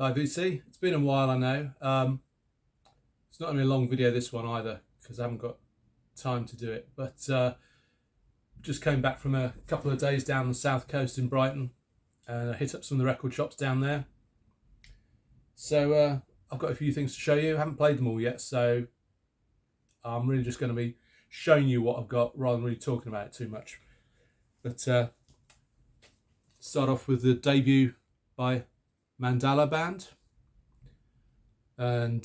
Hi VC, it's been a while I know. It's not going to be a long video this one either because I haven't got time to do it, but just came back from a couple of days down the south coast in Brighton and I hit up some of the record shops down there. So I've got a few things to show you. I haven't played them all yet, so I'm really just going to be showing you what I've got rather than really talking about it too much. But start off with the debut by Mandala Band, and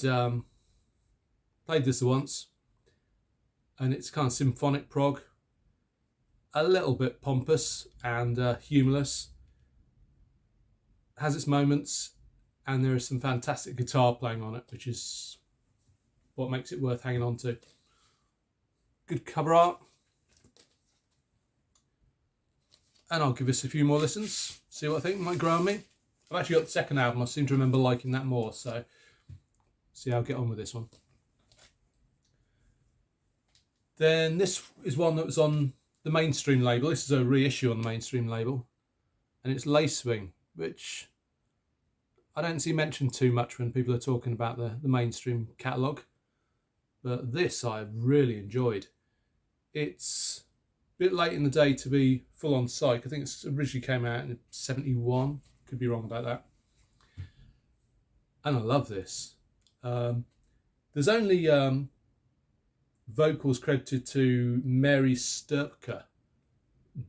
played this once, and it's kind of symphonic prog, a little bit pompous and humorless, has its moments, and there is some fantastic guitar playing on it, which is what makes it worth hanging on to. Good cover art, and I'll give this a few more listens, see what I think. It might grow on me. I've actually got the second album. I seem to remember liking that more, so see how I get on with this one. Then this is one that was on the mainstream label. This is a reissue on the mainstream label, and it's Lacewing, which I don't see mentioned too much when people are talking about the mainstream catalogue, but this I really enjoyed. It's a bit late in the day to be full on psych. I think it originally came out in 71. Could be wrong about that. And I love this. There's only vocals credited to Mary Sturpka,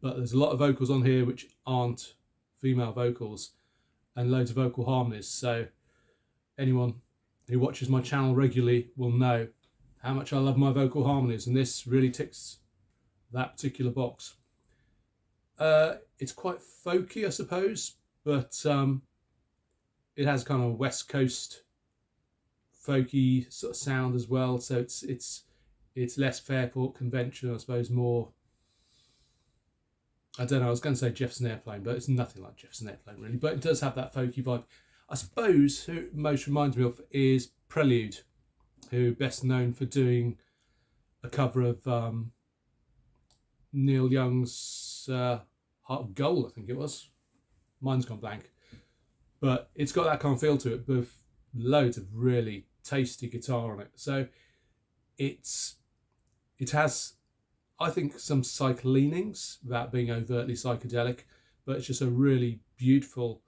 but there's a lot of vocals on here which aren't female vocals and loads of vocal harmonies. So anyone who watches my channel regularly will know how much I love my vocal harmonies, and this really ticks that particular box. It's quite folky, I suppose, but it has kind of West Coast folky sort of sound as well. So it's less Fairport conventional, I suppose, more, I don't know, I was going to say Jefferson Airplane, but it's nothing like Jefferson Airplane really, but it does have that folky vibe. I suppose who it most reminds me of is Prelude, who are best known for doing a cover of Neil Young's Heart of Gold, I think it was. Mine's gone blank. But it's got that kind of feel to it, with loads of really tasty guitar on it. So it has, I think, some psych leanings without being overtly psychedelic, but it's just a really beautiful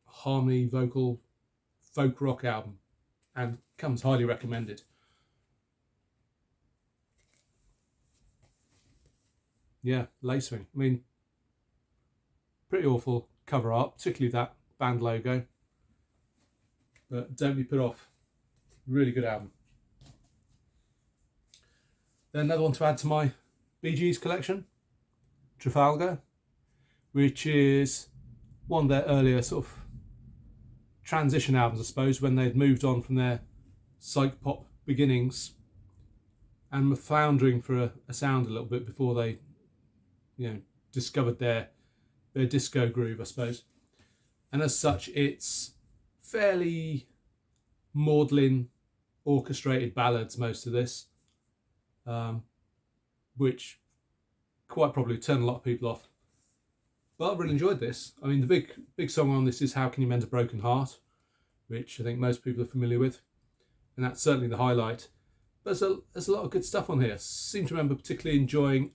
harmony vocal folk rock album, and comes highly recommended. Yeah, Lacewing. I mean, pretty awful cover art, particularly that band logo, but don't be put off. Really good album. Then another one to add to my Bee Gees collection, Trafalgar, which is one of their earlier sort of transition albums, I suppose, when they'd moved on from their psych pop beginnings and were floundering for a sound a little bit before they, discovered their disco groove, I suppose. And as such, it's fairly maudlin, orchestrated ballads, most of this, which quite probably turn a lot of people off. But I've really enjoyed this. I mean, the big song on this is How Can You Mend a Broken Heart, which I think most people are familiar with, and that's certainly the highlight. But there's a lot of good stuff on here. I seem to remember particularly enjoying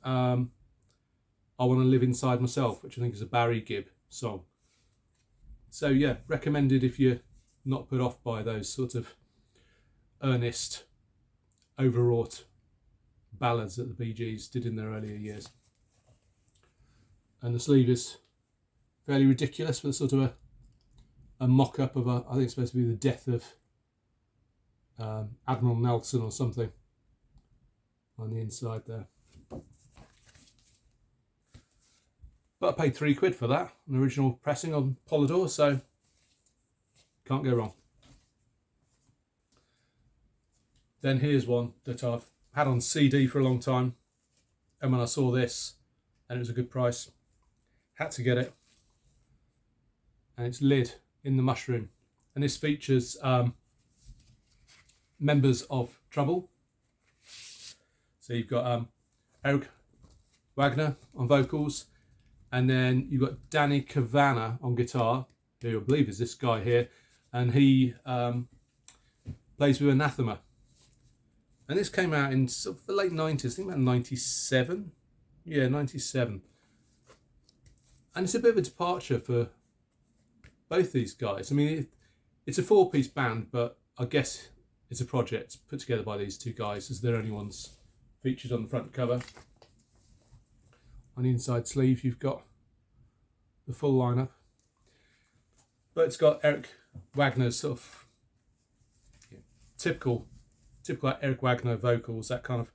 I Want to Live Inside Myself, which I think is a Barry Gibb song. So yeah, recommended if you're not put off by those sort of earnest, overwrought ballads that the Bee Gees did in their earlier years. And the sleeve is fairly ridiculous, with sort of a mock-up of I think it's supposed to be the death of Admiral Nelson or something on the inside there. But I paid £3 for that, an original pressing on Polydor, so can't go wrong. Then here's one that I've had on CD for a long time, and when I saw this and it was a good price, had to get it. And it's Lid in the Mushroom, and this features members of Trouble. So you've got Eric Wagner on vocals, And then you've got Danny Cavanagh on guitar, who I believe is this guy here, and he plays with Anathema. And this came out in sort of the late 90s, I think about 97. Yeah, 97. And it's a bit of a departure for both these guys. I mean, it's a 4-piece band, but I guess it's a project put together by these two guys, as they're only ones featured on the front cover. On the inside sleeve, you've got the full lineup. But it's got Eric Wagner's sort of typical Eric Wagner vocals, that kind of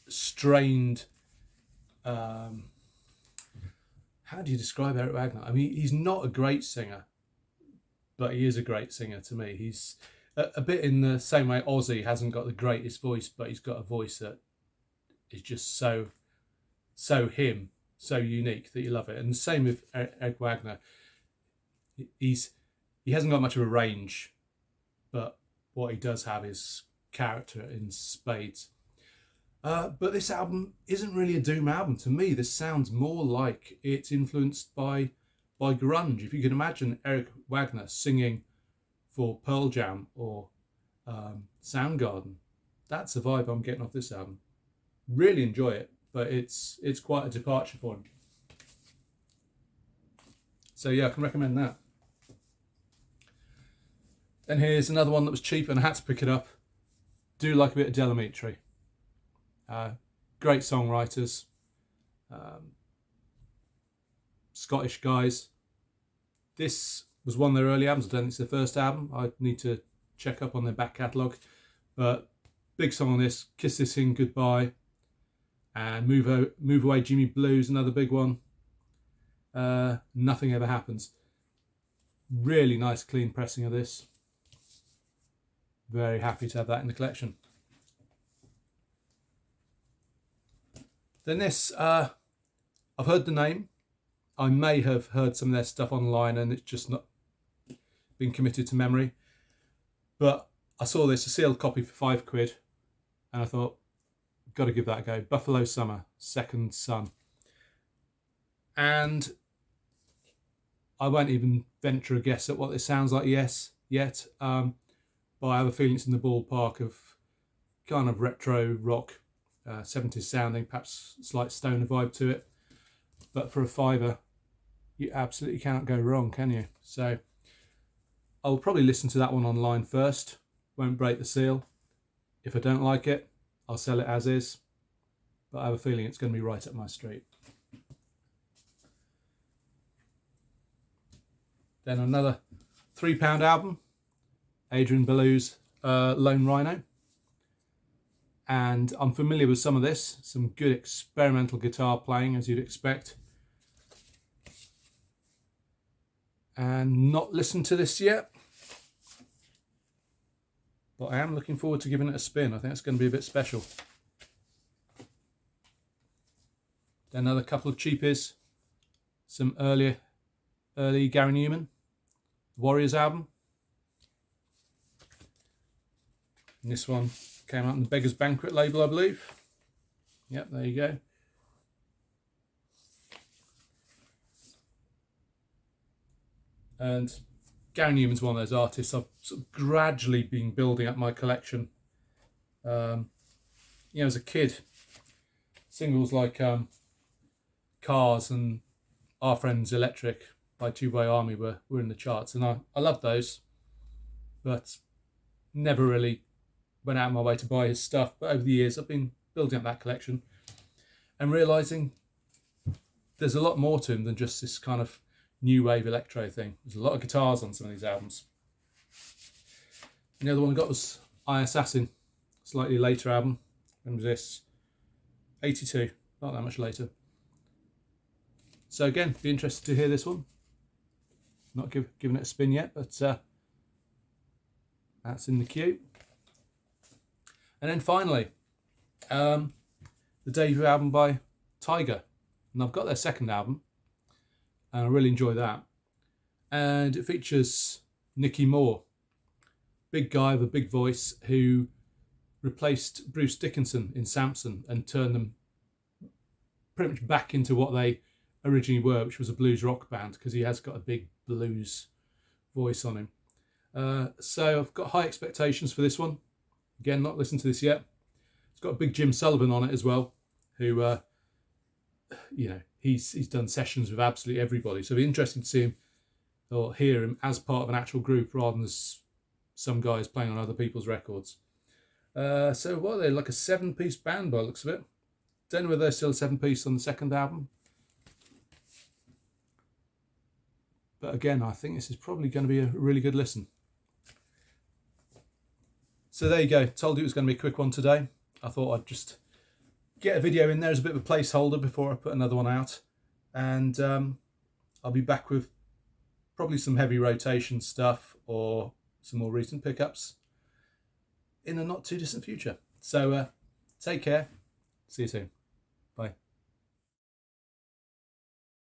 strained. How do you describe Eric Wagner? I mean, he's not a great singer, but he is a great singer to me. He's a bit in the same way Ozzy hasn't got the greatest voice, but he's got a voice that is just so him, so unique that you love it. And the same with Eric Wagner. He hasn't got much of a range, but what he does have is character in spades. But this album isn't really a doom album. To me, this sounds more like it's influenced by grunge. If you can imagine Eric Wagner singing for Pearl Jam or Soundgarden, that's the vibe I'm getting off this album. Really enjoy it, but it's quite a departure for him. So yeah, I can recommend that. Then here's another one that was cheap and I had to pick it up. Do like a bit of Delamitri. Great songwriters, Scottish guys. This was one of their early albums. I don't think it's their first album. I need to check up on their back catalogue. But big song on this, Kiss This Thing Goodbye, and Move Away Jimmy Blues, another big one. Nothing Ever Happens. Really nice clean pressing of this. Very happy to have that in the collection. Then this, I've heard the name. I may have heard some of their stuff online and it's just not been committed to memory. But I saw this, a sealed copy for £5, and I thought, got to give that a go. Buffalo Summer, Second Son. And I won't even venture a guess at what this sounds like yet. But I have a feeling it's in the ballpark of kind of retro rock, 70s sounding, perhaps slight stoner vibe to it. But for a £5, you absolutely cannot go wrong, can you? So I'll probably listen to that one online first. Won't break the seal. If I don't like it, I'll sell it as is. But I have a feeling it's going to be right up my street. Then another £3 album, Adrian Belew's Lone Rhino. And I'm familiar with some of this, some good experimental guitar playing as you'd expect. And not listened to this yet, but I am looking forward to giving it a spin. I think it's going to be a bit special. Then another couple of cheapies, some early Gary Newman, Warriors album. And this one came out on the Beggar's Banquet label, I believe. Yep, there you go. And Gary Newman's one of those artists I've sort of gradually been building up my collection. As a kid, singles like Cars and Our Friends Electric by Two Way Army were in the charts, and I loved those, but never really went out of my way to buy his stuff. But over the years, I've been building up that collection and realising there's a lot more to him than just this kind of new wave electro thing. There's a lot of guitars on some of these albums. And the other one I got was I Assassin, slightly later album. When was this? 82, not that much later. So again, be interested to hear this one. Not giving it a spin yet, but that's in the queue. And then finally, the debut album by Tiger. And I've got their second album, and I really enjoy that. And it features Nicky Moore, big guy with a big voice who replaced Bruce Dickinson in Samson and turned them pretty much back into what they originally were, which was a blues rock band, because he has got a big blues voice on him. So I've got high expectations for this one. Again, not listened to this yet. It's got a big Jim Sullivan on it as well, who, you know, he's done sessions with absolutely everybody. So it'll be interesting to see him or hear him as part of an actual group rather than as some guys playing on other people's records. So what are they, like a 7-piece band by the looks of it? Don't know whether they're still a 7-piece on the second album. But again, I think this is probably going to be a really good listen. So there you go. Told you it was going to be a quick one today. I thought I'd just get a video in there as a bit of a placeholder before I put another one out. And I'll be back with probably some heavy rotation stuff or some more recent pickups in a not too distant future. So take care. See you soon.